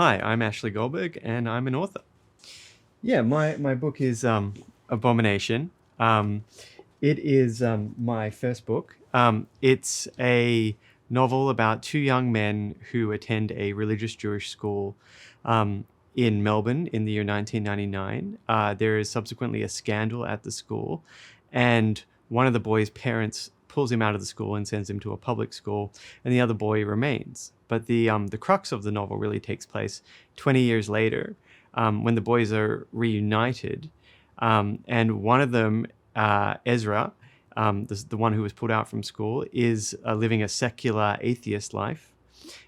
Hi, I'm Ashley Goldberg, and I'm an author. Yeah, my book is Abomination. Um, it is my first book. It's a novel about two young men who attend a religious Jewish school in Melbourne in the year 1999. There is subsequently a scandal at the school, and one of the boys' parents pulls him out of the school and sends him to a public school, and the other boy remains. But the crux of the novel really takes place 20 years later, when the boys are reunited, and one of them, Ezra, the one who was pulled out from school, is living a secular atheist life,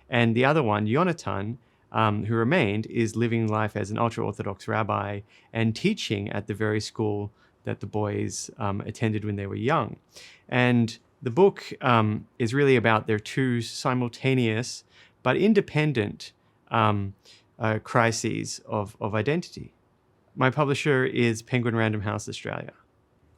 and the other one, Jonathan, who remained, is living life as an ultra-Orthodox rabbi and teaching at the very school that the boys attended when they were young. And the book is really about their two simultaneous but independent crises of identity. My publisher is Penguin Random House Australia.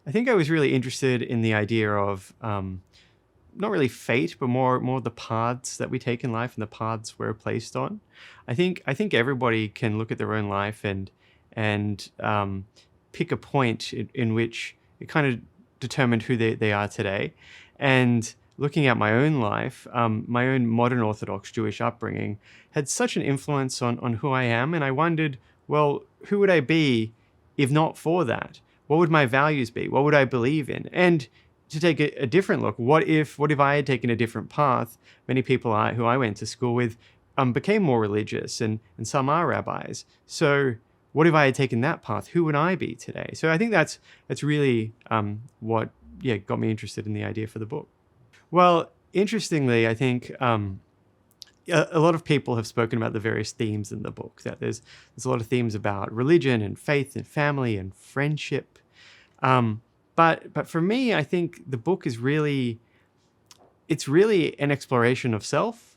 I think I was really interested in the idea of not really fate, but more the paths that we take in life and the paths we're placed on. I think everybody can look at their own life and pick a point in which it kind of determined who they are today. And looking at my own life, my own modern Orthodox Jewish upbringing had such an influence on who I am. And I wondered, well, who would I be if not for that? What would my values be? What would I believe in? And to take a different look, what if I had taken a different path? Many people who I went to school with became more religious, and some are rabbis. So what if I had taken that path? Who would I be today? So I think that's really what got me interested in the idea for the book. Well, interestingly, I think a lot of people have spoken about the various themes in the book. That there's a lot of themes about religion and faith and family and friendship. But for me, I think the book is really an exploration of self.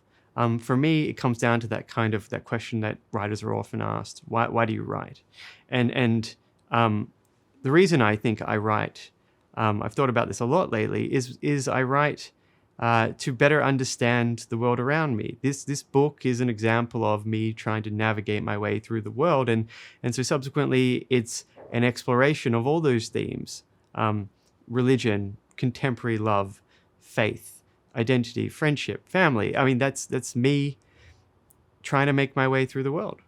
For me, it comes down to that question that writers are often asked: Why do you write? And the reason I think I write, I've thought about this a lot lately, is I write to better understand the world around me. This book is an example of me trying to navigate my way through the world, and so subsequently, it's an exploration of all those themes. Religion, contemporary love, faith, identity, friendship, family. I mean, that's me trying to make my way through the world.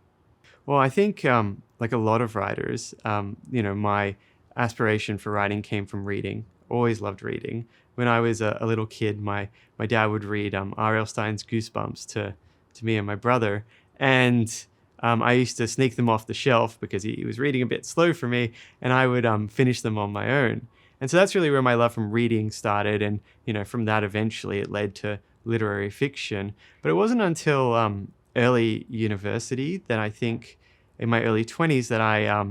Well, I think like a lot of writers, my aspiration for writing came from reading. Always loved reading. When I was a little kid, my dad would read R.L. Stein's Goosebumps to me and my brother, and I used to sneak them off the shelf because he was reading a bit slow for me, and I would finish them on my own. And so that's really where my love from reading started, and from that eventually it led to literary fiction. But it wasn't until early university that I think, in my early 20s, that I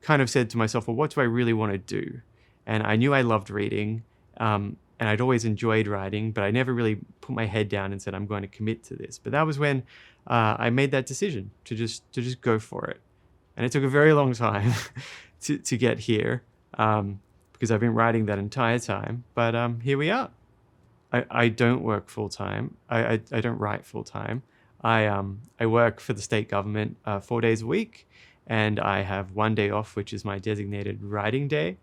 kind of said to myself, well, what do I really want to do? And I knew I loved reading, and I'd always enjoyed writing, but I never really put my head down and said, I'm going to commit to this. But that was when I made that decision to just go for it. And it took a very long time to get here, because I've been writing that entire time. But here we are. I don't work full time. I don't write full time. I work for the state government 4 days a week, and I have one day off, which is my designated writing day.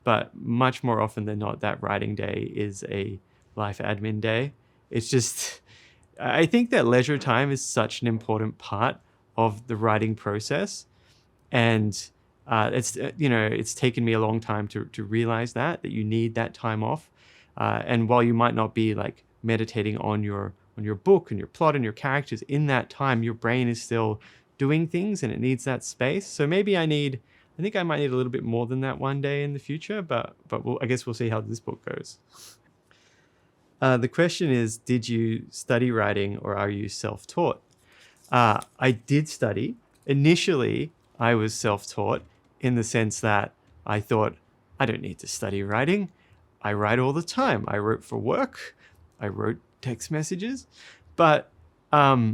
But much more often than not, that writing day is a life admin day. It's just, I think that leisure time is such an important part of the writing process. And it's taken me a long time to realize that you need that time off. And while you might not be like meditating on your book and your plot and your characters in that time, your brain is still doing things and it needs that space. So maybe I think I might need a little bit more than that one day in the future, but I guess we'll see how this book goes. The question is, did you study writing or are you self-taught? I did study. Initially, I was self-taught in the sense that I thought, I don't need to study writing. I write all the time. I wrote for work. I wrote text messages. But I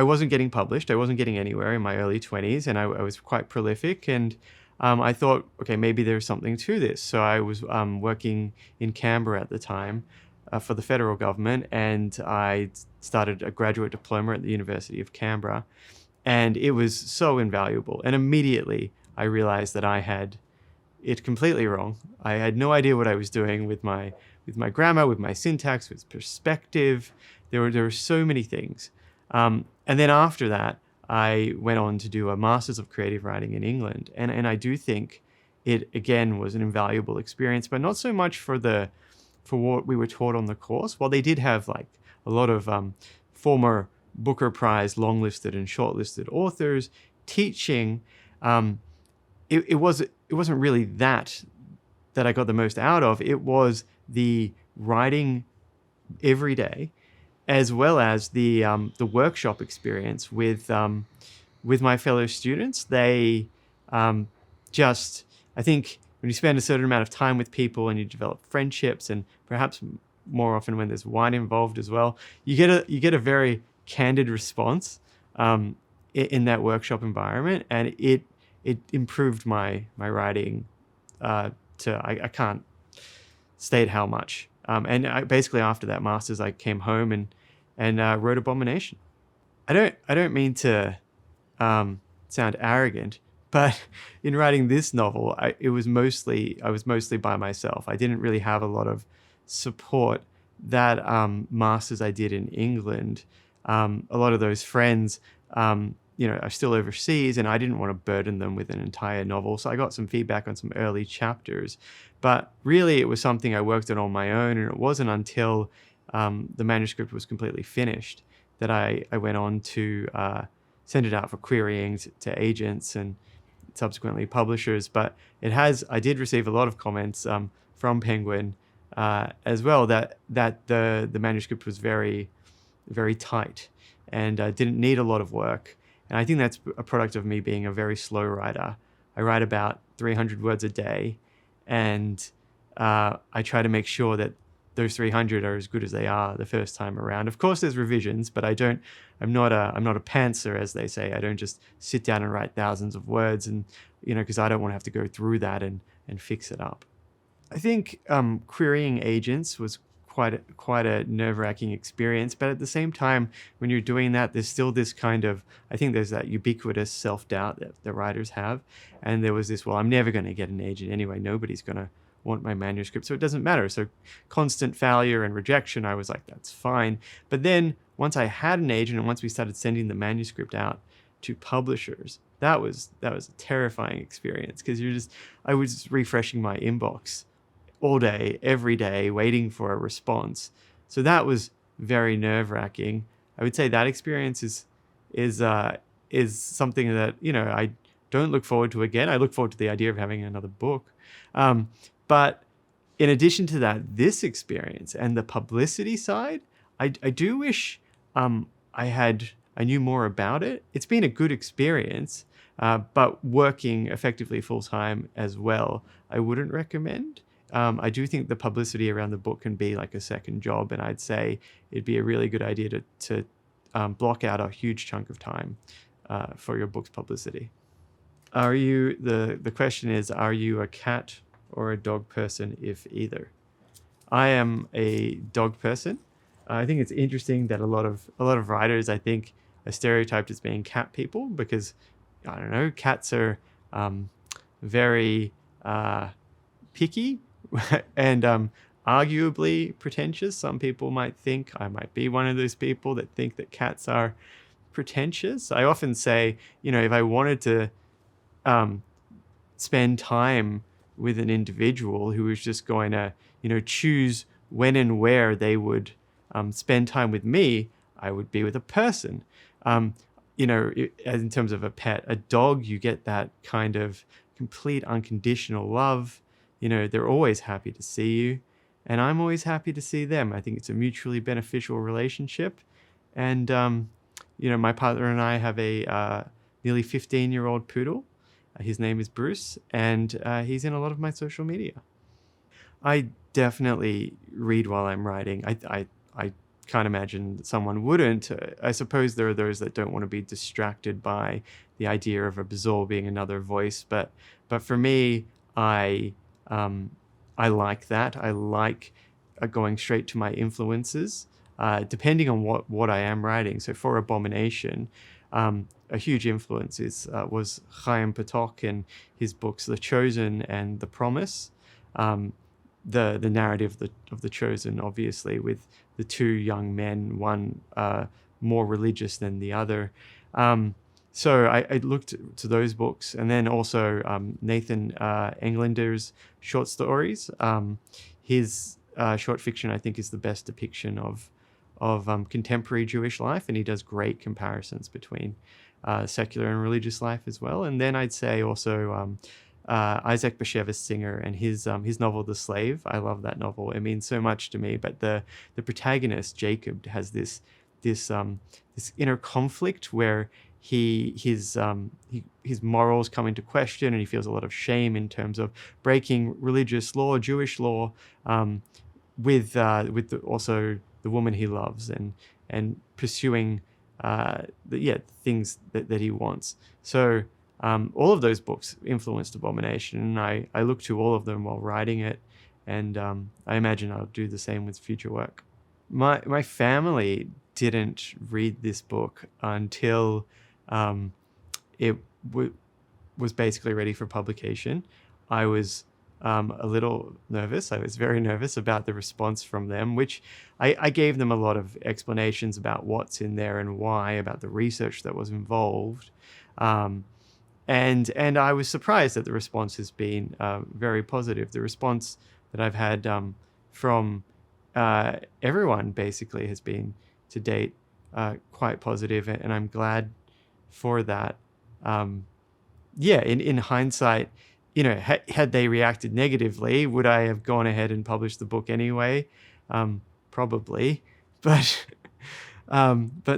wasn't getting published. I wasn't getting anywhere in my early 20s, and I was quite prolific. And I thought, okay, maybe there's something to this. So I was working in Canberra at the time, for the federal government, and I started a graduate diploma at the University of Canberra, and it was so invaluable. And immediately I realized that I had it completely wrong. I had no idea what I was doing with my grammar, with my syntax, with perspective. There were so many things. And then after that, I went on to do a Masters of Creative Writing in England, and I do think it again was an invaluable experience, but not so much for what we were taught on the course. While they did have like a lot of former Booker Prize longlisted and shortlisted authors teaching, it wasn't really that I got the most out of. It was the writing every day, as well as the workshop experience with my fellow students. They just, I think when you spend a certain amount of time with people and you develop friendships, and perhaps more often when there's wine involved as well, you get a very candid response in that workshop environment, and it improved my writing I can't state how much. And basically after that master's, I came home and wrote Abomination. I don't mean to sound arrogant, but in writing this novel, I was mostly by myself. I didn't really have a lot of support. That master's I did in England, a lot of those friends, are still overseas, and I didn't want to burden them with an entire novel. So I got some feedback on some early chapters, but really it was something I worked on my own, and it wasn't until the manuscript was completely finished that I went on to send it out for querying to agents and subsequently publishers. But I did receive a lot of comments from Penguin as well that the manuscript was very, very tight and didn't need a lot of work. And I think that's a product of me being a very slow writer. I write about 300 words a day, and I try to make sure that those 300 are as good as they are the first time around. Of course, there's revisions, but I'm not a pantser, as they say. I don't just sit down and write thousands of words, and because I don't want to have to go through that and fix it up. I think querying agents was quite a nerve-wracking experience, but at the same time, when you're doing that, there's still this kind of, I think there's that ubiquitous self-doubt that the writers have, and there was this, well, I'm never going to get an agent anyway, nobody's going to want my manuscript, so it doesn't matter. So constant failure and rejection, I was like, that's fine. But then once I had an agent, and once we started sending the manuscript out to publishers, that was a terrifying experience, because I was refreshing my inbox all day, every day, waiting for a response. So that was very nerve-wracking. I would say that experience is something that I don't look forward to again. I look forward to the idea of having another book, but in addition to that, this experience and the publicity side, I do wish I knew more about it. It's been a good experience, but working effectively full-time as well, I wouldn't recommend. I do think the publicity around the book can be like a second job, and I'd say it'd be a really good idea to block out a huge chunk of time for your book's publicity. The question is, are you a cat or a dog person, if either? I am a dog person. I think it's interesting that a lot of writers, I think, are stereotyped as being cat people because, I don't know, cats are very picky and arguably pretentious. Some people might think I might be one of those people that think that cats are pretentious. I often say, if I wanted to spend time with an individual who was just going to, choose when and where they would spend time with me, I would be with a person. In terms of a pet, a dog, you get that kind of complete unconditional love. They're always happy to see you, and I'm always happy to see them. I think it's a mutually beneficial relationship. And, my partner and I have a nearly 15-year-old poodle. His name is Bruce, and he's in a lot of my social media. I definitely read while I'm writing. I can't imagine someone wouldn't. I suppose there are those that don't want to be distracted by the idea of absorbing another voice, but for me, I like that. I like going straight to my influences, depending on what I am writing. So for Abomination, a huge influence was Chaim Potok and his books The Chosen and The Promise. The narrative of the Chosen, obviously, with the two young men, one more religious than the other. So I looked to those books, and then also Nathan Englander's short stories. His short fiction, I think, is the best depiction of contemporary Jewish life, and he does great comparisons between secular and religious life as well. And then I'd say also Isaac Bashevis Singer and his novel The Slave. I love that novel. It means so much to me. But the protagonist Jacob has this inner conflict where his morals come into question, and he feels a lot of shame in terms of breaking religious law, Jewish law, with also the woman he loves, and pursuing things that he wants. So all of those books influenced Abomination, and I look to all of them while writing it, and I imagine I'll do the same with future work. My family didn't read this book until it was basically ready for publication. I was a little nervous. I was very nervous about the response from them, which I gave them a lot of explanations about what's in there and why, about the research that was involved. And I was surprised that the response has been very positive. The response that I've had from everyone basically has been to date quite positive, and I'm glad for that. In hindsight, had they reacted negatively, would I have gone ahead and published the book anyway? Probably, but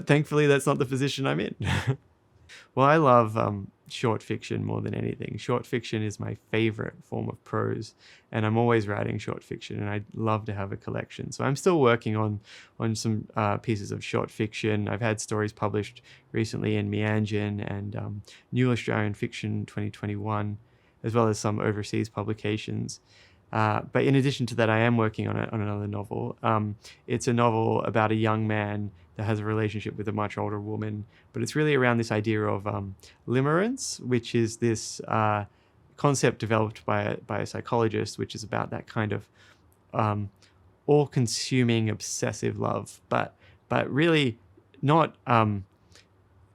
thankfully that's not the position I'm in. Well, I love short fiction more than anything. Short fiction is my favorite form of prose, and I'm always writing short fiction, and I'd love to have a collection. So I'm still working on some pieces of short fiction. I've had stories published recently in Meanjin and New Australian Fiction 2021, as well as some overseas publications. But in addition to that, I am working on another novel. It's a novel about a young man that has a relationship with a much older woman, but it's really around this idea of limerence, which is this concept developed by a psychologist, which is about that kind of all-consuming obsessive love, but really not.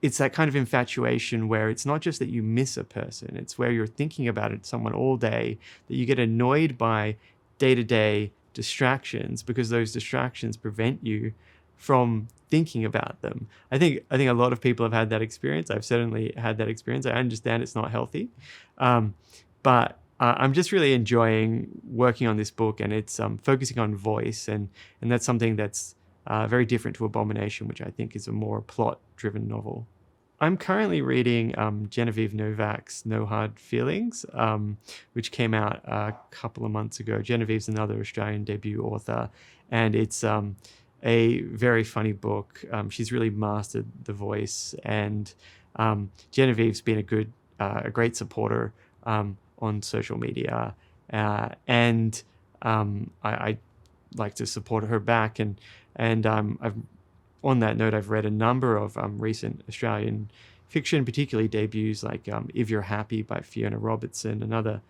It's that kind of infatuation where it's not just that you miss a person, it's where you're thinking about someone all day, that you get annoyed by day-to-day distractions because those distractions prevent you from thinking about them. I think a lot of people have had that experience. I've certainly had that experience. I understand it's not healthy, but I'm just really enjoying working on this book, and it's focusing on voice, and that's something that's very different to Abomination, which I think is a more plot-driven novel. I'm currently reading Genevieve Novak's No Hard Feelings, which came out a couple of months ago. Genevieve's another Australian debut author, and it's a very funny book. She's really mastered the voice, and Genevieve's been a great supporter on social media, and I like to support her back, and I've on that note, I've read a number of recent Australian fiction, particularly debuts like If You're Happy by Fiona Robertson, another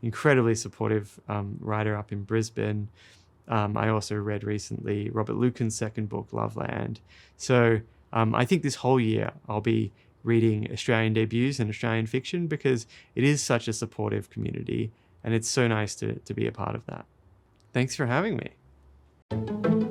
incredibly supportive writer up in Brisbane. I also read recently Robert Lucan's second book, Loveland. So I think this whole year I'll be reading Australian debuts and Australian fiction because it is such a supportive community, and it's so nice to be a part of that. Thanks for having me.